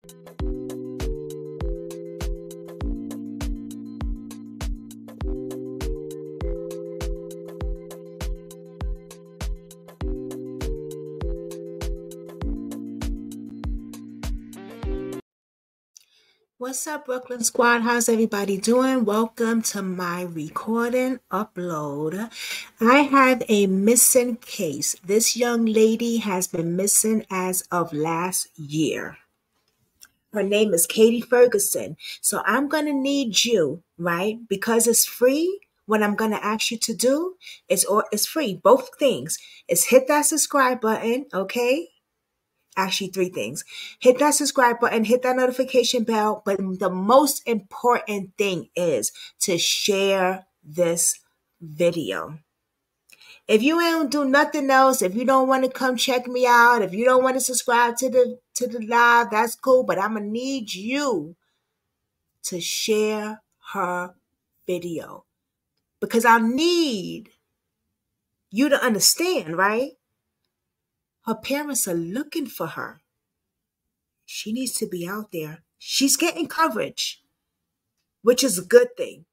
What's up, Brooklyn Squad? How's everybody doing? Welcome to my recording upload. I have a missing case. This young lady has been missing as of last year. Her name is Kattie Ferguson. So I'm going to need you, right? Because it's free. What I'm going to ask you to do it's free. Both things is hit that subscribe button, okay? Actually, three things. Hit that subscribe button, hit that notification bell, but the most important thing is to share this video. If you ain't do nothing else, if you don't want to come check me out, if you don't want to subscribe to the live, that's cool, but I'm gonna need you to share her video because I need you to understand, right? Her parents are looking for her. She needs to be out there. She's getting coverage, which is a good thing.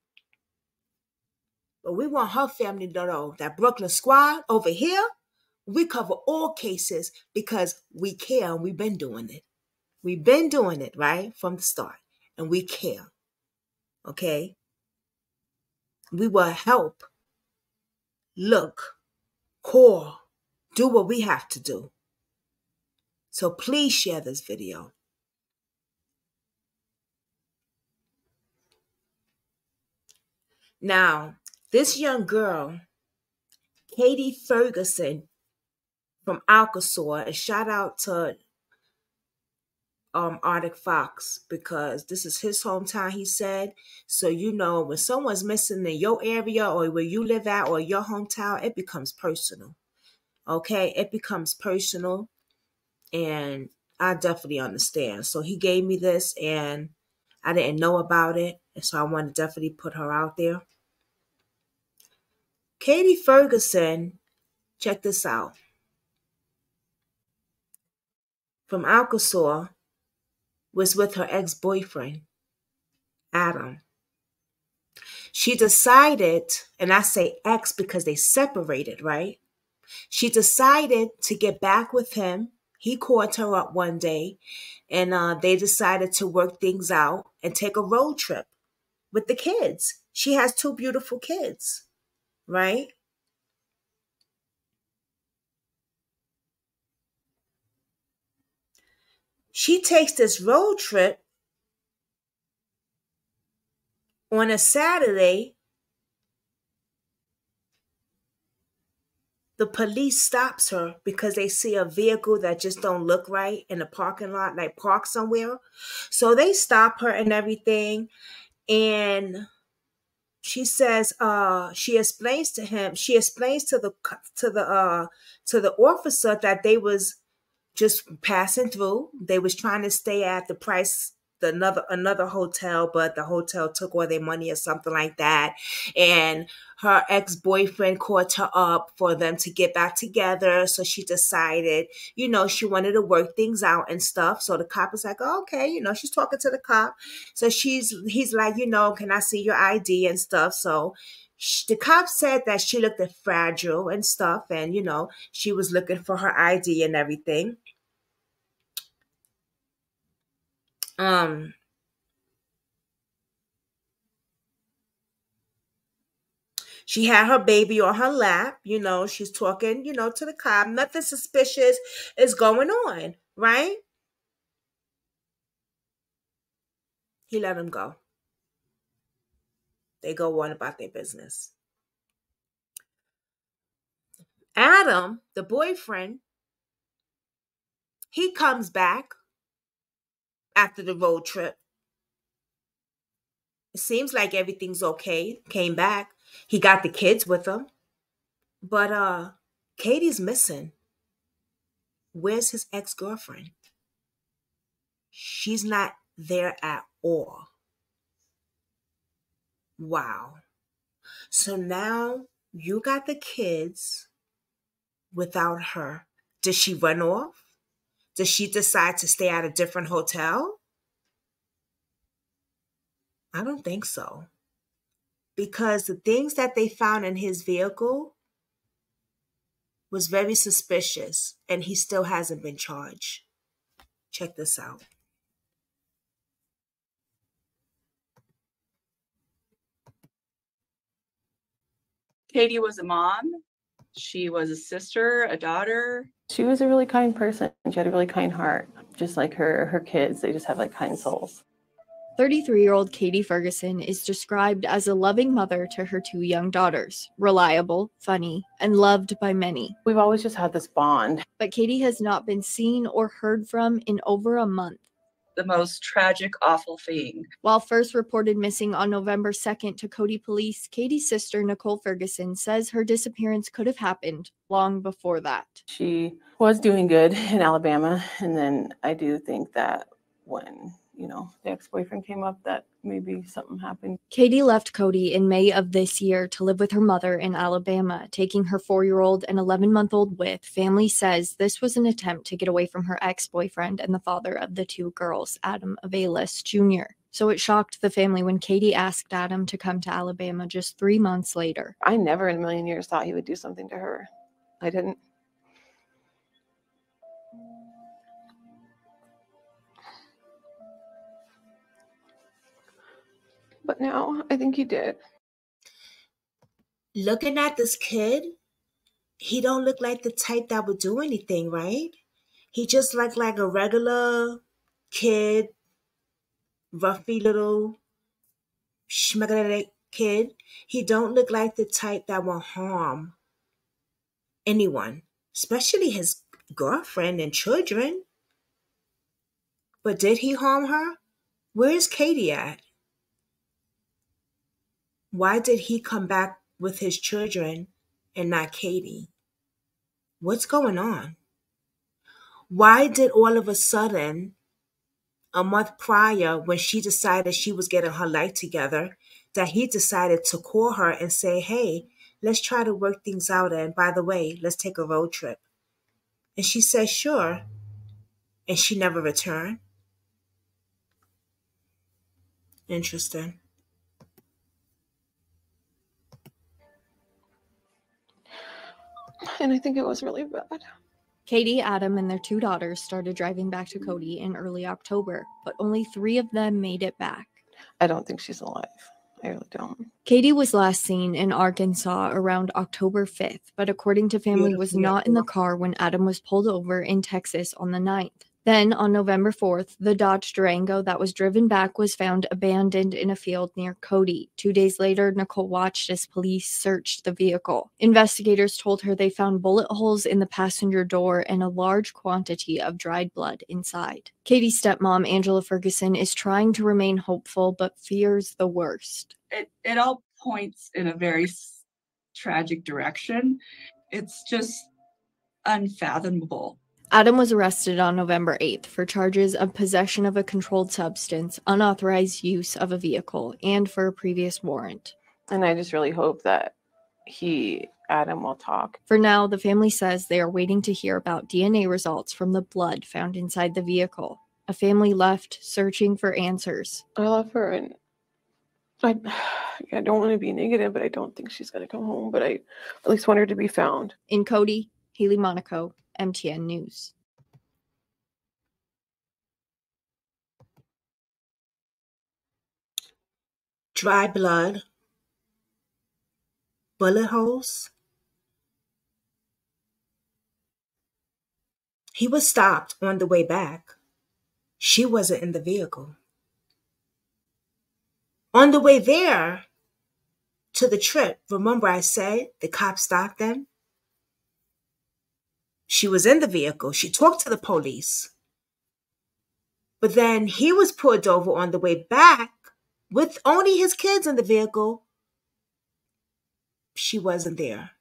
But we want her family to know that Brooklyn Squad over here, we cover all cases because we care and we've been doing it. We've been doing it, right, from the start. And we care, okay? We will help, look, call, do what we have to do. So please share this video. Now, this young girl, Kattie Ferguson from Arkansas, and shout out to Arctic Fox because this is his hometown, he said. So you know when someone's missing in your area or where you live at or your hometown, it becomes personal. Okay, it becomes personal, and I definitely understand. So he gave me this, and I didn't know about it, and so I want to definitely put her out there. Kattie Ferguson, check this out. From Arkansas, was with her ex-boyfriend, Adam. She decided, and I say ex because they separated, right? She decided to get back with him. He called her up one day, and they decided to work things out and take a road trip with the kids. She has two beautiful kids, right? She takes this road trip on a Saturday. The police stops her because they see a vehicle that just don't look right in the parking lot, like parked somewhere. So they stop her and everything. And she says, she explains to the officer that they was just passing through. They was trying to stay at the price, another hotel, but the hotel took all their money or something like that. And her ex-boyfriend called her up for them to get back together. So she decided, she wanted to work things out and stuff. So the cop is like, oh, okay, she's talking to the cop. So he's like, can I see your ID and stuff? So the cop said that she looked fragile and stuff. And, she was looking for her ID and everything. She had her baby on her lap, she's talking, to the cop. Nothing suspicious is going on, right? He let him go. They go on about their business. Adam, the boyfriend, he comes back after the road trip. It seems like everything's okay. Came back. He got the kids with him. But Katie's missing. Where's his ex-girlfriend? She's not there at all. Wow. So now you got the kids without her. Did she run off? Did she decide to stay at a different hotel? I don't think so. Because the things that they found in his vehicle was very suspicious, and he still hasn't been charged. Check this out. Katie was a mom. She was a sister, a daughter. She was a really kind person. She had a really kind heart. Just like her kids, they just have like kind souls. 33-year-old Katie Ferguson is described as a loving mother to her two young daughters, reliable, funny, and loved by many. We've always just had this bond. But Katie has not been seen or heard from in over a month. The most tragic, awful thing. While first reported missing on November 2nd to Cody police, Katie's sister, Nicole Ferguson, says her disappearance could have happened long before that. She was doing good in Alabama, and then I do think that when, the ex-boyfriend came up, that maybe something happened. Katie left Cody in May of this year to live with her mother in Alabama, taking her 4-year-old and 11-month-old with. Family says this was an attempt to get away from her ex-boyfriend and the father of the two girls, Adam Avalis Jr. So it shocked the family when Katie asked Adam to come to Alabama just 3 months later. I never in a million years thought he would do something to her. I didn't. But now I think he did. Looking at this kid, he don't look like the type that would do anything, right? He just looked like a regular kid, roughy little schmeggerly kid. He don't look like the type that will harm anyone, especially his girlfriend and children. But did he harm her? Where is Katie at? Why did he come back with his children and not Katie? What's going on? Why did all of a sudden, a month prior, when she decided she was getting her life together, that he decided to call her and say, hey, let's try to work things out, and by the way, let's take a road trip? And she said, sure. And she never returned. Interesting. And I think it was really bad. Katie, Adam, and their two daughters started driving back to Cody in early October, but only 3 of them made it back. I don't think she's alive. I really don't. Katie was last seen in Arkansas around October 5th, but according to family, was not in the car when Adam was pulled over in Texas on the 9th. Then, on November 4th, the Dodge Durango that was driven back was found abandoned in a field near Cody. 2 days later, Nicole watched as police searched the vehicle. Investigators told her they found bullet holes in the passenger door and a large quantity of dried blood inside. Katie's stepmom, Angela Ferguson, is trying to remain hopeful but fears the worst. It all points in a very tragic direction. It's just unfathomable. Adam was arrested on November 8th for charges of possession of a controlled substance, unauthorized use of a vehicle, and for a previous warrant. And I just really hope that Adam will talk. For now, the family says they are waiting to hear about DNA results from the blood found inside the vehicle. A family left searching for answers. I love her, and I don't want to be negative, but I don't think she's going to come home, but I at least want her to be found. In Cody, Haley Monaco, MTN News. Dry blood, bullet holes. He was stopped on the way back. She wasn't in the vehicle. On the way there to the trip, remember I said the cops stopped them? She was in the vehicle. She talked to the police. But then he was pulled over on the way back with only his kids in the vehicle. She wasn't there.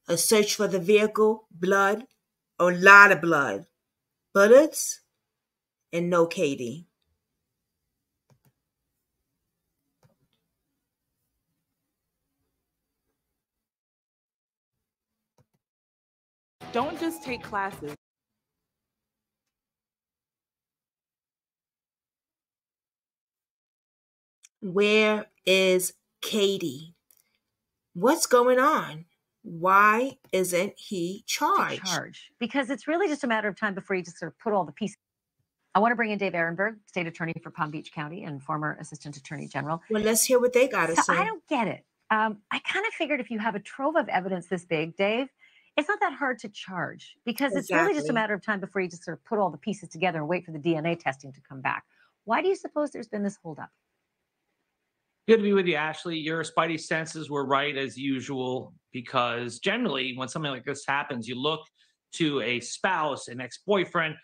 A search for the vehicle, blood, a lot of blood, bullets, and no Katie. Don't just take classes. Where is Katie? What's going on? Why isn't he charged? Because it's really just a matter of time before you just sort of put all the pieces. I want to bring in Dave Ehrenberg, state attorney for Palm Beach County and former assistant attorney general. Well, let's hear what they got to say. I don't get it. I kind of figured if you have a trove of evidence this big, Dave, it's not that hard to charge because it's really just a matter of time before you just sort of put all the pieces together and wait for the DNA testing to come back. Why do you suppose there's been this holdup? Good to be with you, Ashley. Your spidey senses were right as usual, because generally when something like this happens, you look to a spouse, an ex-boyfriend,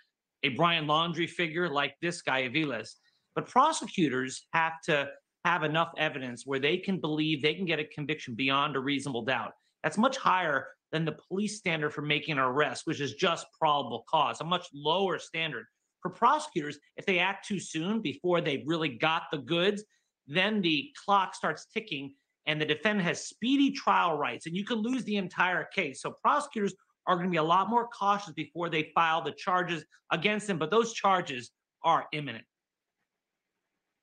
a Brian Laundrie figure like this guy, Aviles. But prosecutors have to have enough evidence where they can believe they can get a conviction beyond a reasonable doubt. That's much higher than the police standard for making an arrest, which is just probable cause, a much lower standard. For prosecutors, if they act too soon before they've really got the goods, then the clock starts ticking and the defendant has speedy trial rights, and you can lose the entire case. So prosecutors are going to be a lot more cautious before they file the charges against him, but those charges are imminent.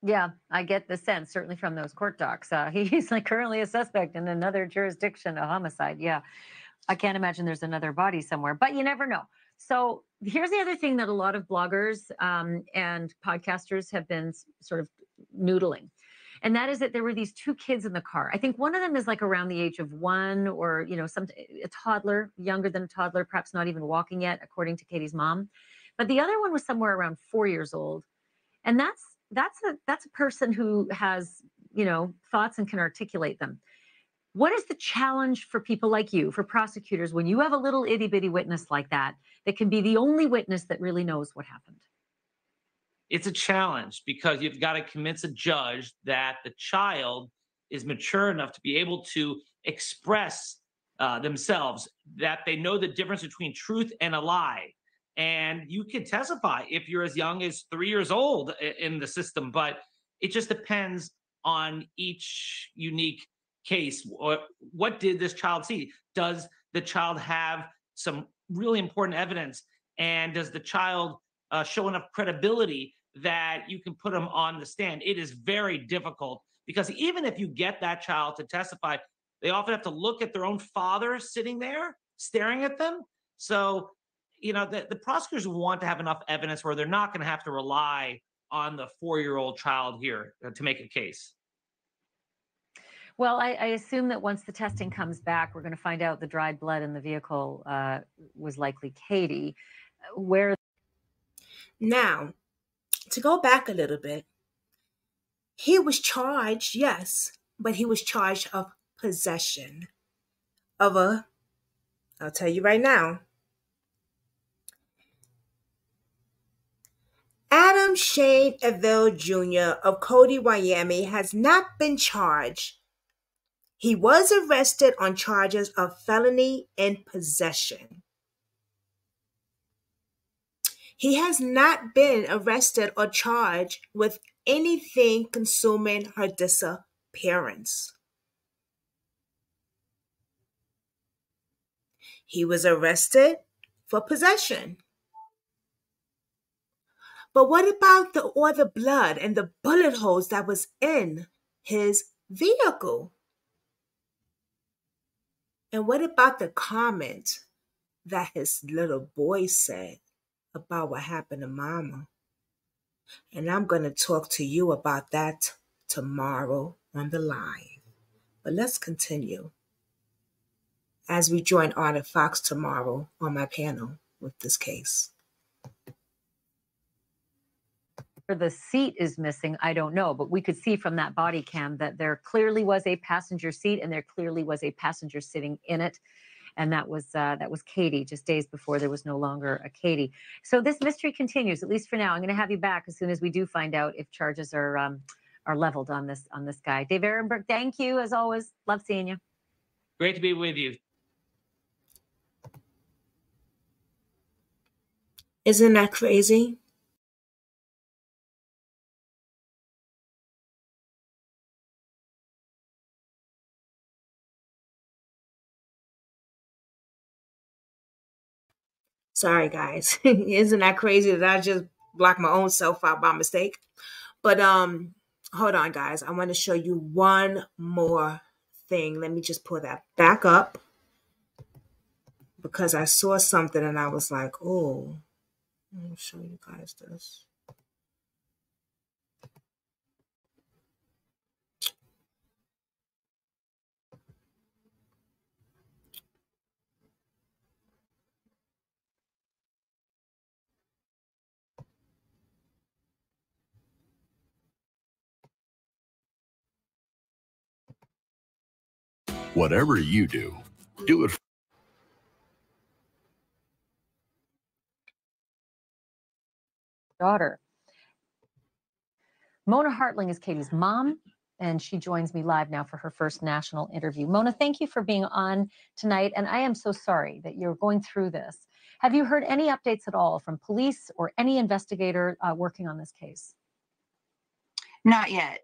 Yeah, I get the sense, certainly from those court docs. He's like currently a suspect in another jurisdiction, a homicide. Yeah, I can't imagine there's another body somewhere, but you never know. So here's the other thing that a lot of bloggers and podcasters have been sort of noodling. And that is that there were these two kids in the car. I think one of them is like around the age of 1 or, you know, a toddler, younger than a toddler, perhaps not even walking yet, according to Katie's mom. But the other one was somewhere around 4 years old. And that's a person who has, you know, thoughts and can articulate them. What is the challenge for people like you, for prosecutors, when you have a little itty bitty witness like that can be the only witness that really knows what happened? It's a challenge because you've got to convince a judge that the child is mature enough to be able to express themselves, that they know the difference between truth and a lie. And you can testify if you're as young as 3 years old in the system, but it just depends on each unique case. What did this child see? Does the child have some really important evidence? And does the child show enough credibility that you can put them on the stand? It is very difficult because even if you get that child to testify, they often have to look at their own father sitting there staring at them. So, you know, the prosecutors want to have enough evidence where they're not going to have to rely on the 4-year-old child here to make a case. Well, I assume that once the testing comes back, we're going to find out the dried blood in the vehicle was likely Katie. Now, to go back a little bit, he was charged, yes, but he was charged of possession of I'll tell you right now, Adam Shane Avell Jr. of Cody, Wyoming has not been charged. He was arrested on charges of felony and possession. He has not been arrested or charged with anything consuming her disappearance. He was arrested for possession. But what about all the blood and the bullet holes that was in his vehicle? And what about the comment that his little boy said about what happened to Mama? And I'm going to talk to you about that tomorrow on the live. But let's continue as we join Arthur Fox tomorrow on my panel with this case. The seat is missing, I don't know, but we could see from that body cam that there clearly was a passenger seat and there clearly was a passenger sitting in it. And that was Katie, just days before there was no longer a Katie. So this mystery continues, at least for now. I'm going to have you back as soon as we do find out if charges are leveled on this guy. Dave Ehrenberg, thank you as always. Love seeing you. Great to be with you. Isn't that crazy? Sorry, guys. Isn't that crazy that I just blocked my own self out by mistake? But hold on, guys. I want to show you one more thing. Let me just pull that back up because I saw something and I was like, oh, let me show you guys this. Whatever you do it. Daughter. Mona Hartling is Katie's mom, and she joins me live now for her first national interview. Mona, thank you for being on tonight, and I am so sorry that you're going through this. Have you heard any updates at all from police or any investigator working on this case? Not yet.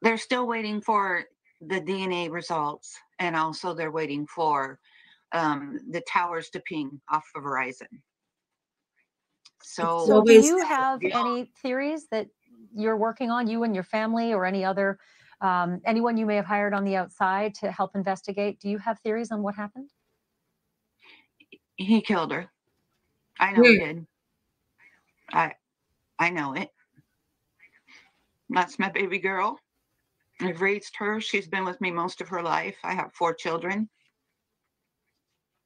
They're still waiting for the DNA results, and also they're waiting for the towers to ping off of Verizon. So do you have any theories that you're working on, you and your family, or any other anyone you may have hired on the outside to help investigate? Do you have theories on what happened? He killed her. I know he did. I know it. That's my baby girl. I've raised her. She's been with me most of her life. I have 4 children.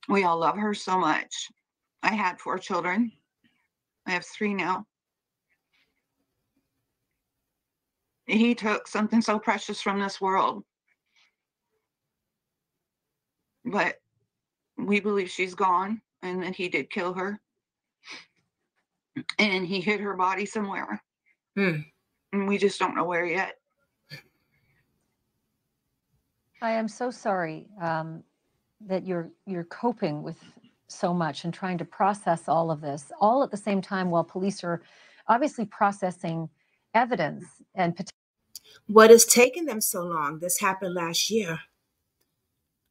We all love her so much. I had 4 children. I have 3 now. He took something so precious from this world. But we believe she's gone and that he did kill her. And he hid her body somewhere. And we just don't know where yet. I am so sorry that you're coping with so much and trying to process all of this, all at the same time while police are obviously processing evidence and what is taking them so long? This happened last year.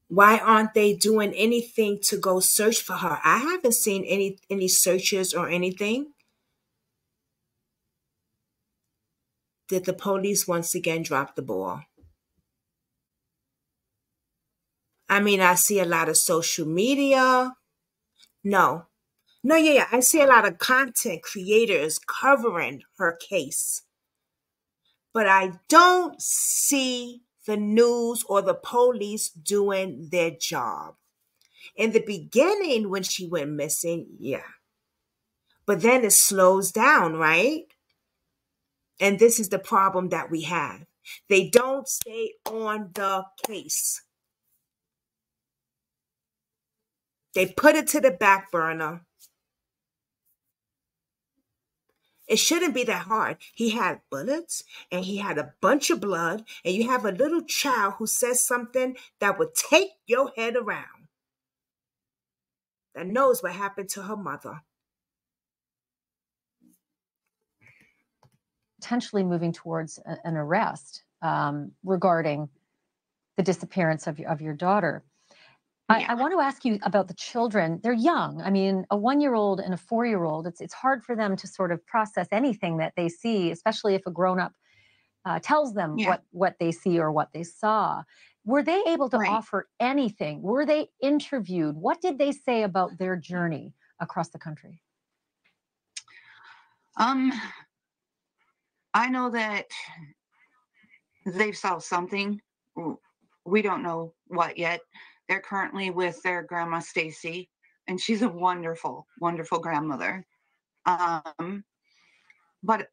Why aren't they doing anything to go search for her? I haven't seen any searches or anything. Did the police once again drop the ball? I mean, I see a lot of social media. No, yeah. I see a lot of content creators covering her case. But I don't see the news or the police doing their job. In the beginning, when she went missing, yeah. But then it slows down, right? And this is the problem that we have. They don't stay on the case. They put it to the back burner. It shouldn't be that hard. He had bullets and he had a bunch of blood, and you have a little child who says something that would take your head around, that knows what happened to her mother. potentially moving towards an arrest regarding the disappearance of your daughter. Yeah. I want to ask you about the children. They're young. I mean, a 1-year-old and a 4-year-old, it's hard for them to sort of process anything that they see, especially if a grown-up tells them what they see or what they saw. Were they able to offer anything? Were they interviewed? What did they say about their journey across the country? I know that they've saw something. We don't know what yet. They're currently with their grandma Stacy, and she's a wonderful, wonderful grandmother. But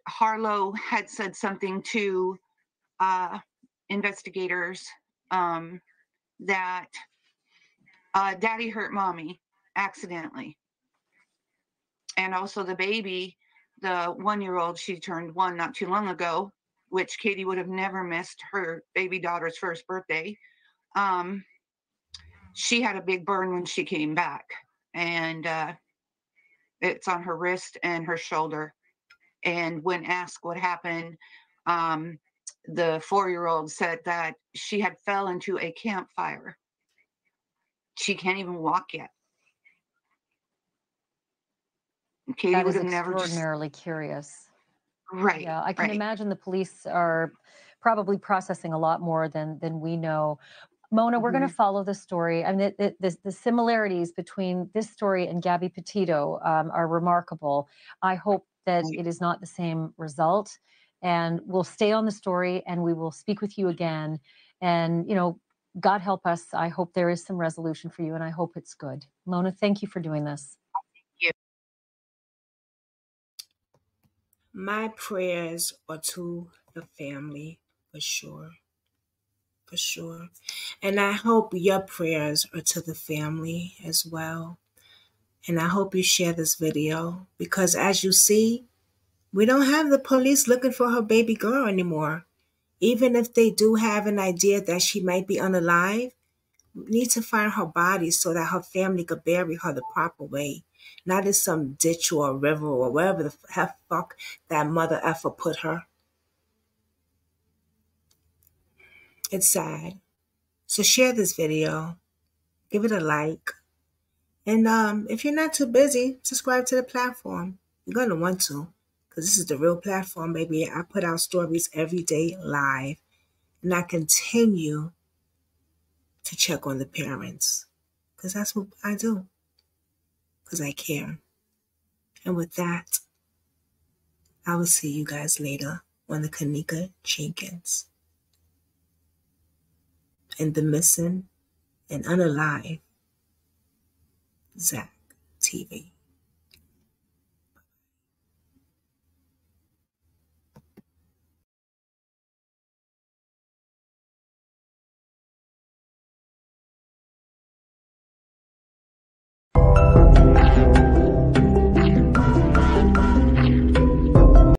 Harlow had said something to investigators that Daddy hurt Mommy accidentally. And also the baby, the 1-year-old, she turned 1 not too long ago, which Katie would have never missed her baby daughter's first birthday. She had a big burn when she came back, and it's on her wrist and her shoulder. And when asked what happened, the 4-year-old said that she had fell into a campfire. She can't even walk yet. Katie That would is have never just extraordinarily curious. right. Yeah, I can Right. imagine the police are probably processing a lot more than we know. Mona, we're going to Mhm. follow the story. I mean, the similarities between this story and Gabby Petito are remarkable. I hope that Right. it is not the same result. And we'll stay on the story and we will speak with you again. And, you know, God help us. I hope there is some resolution for you and I hope it's good. Mona, thank you for doing this. My prayers are to the family, for sure. For sure. And I hope your prayers are to the family as well. And I hope you share this video because as you see, we don't have the police looking for her baby girl anymore. Even if they do have an idea that she might be unalive, we need to find her body so that her family could bury her the proper way. Not in some ditch or a river or wherever the fuck that mother effer put her. It's sad. So share this video. Give it a like. And if you're not too busy, subscribe to the platform. You're going to want to because this is the real platform, baby. I put out stories every day live. And I continue to check on the parents because that's what I do because I care. And with that, I will see you guys later on the Kanika Jenkins and the missing and unalive Zach TV.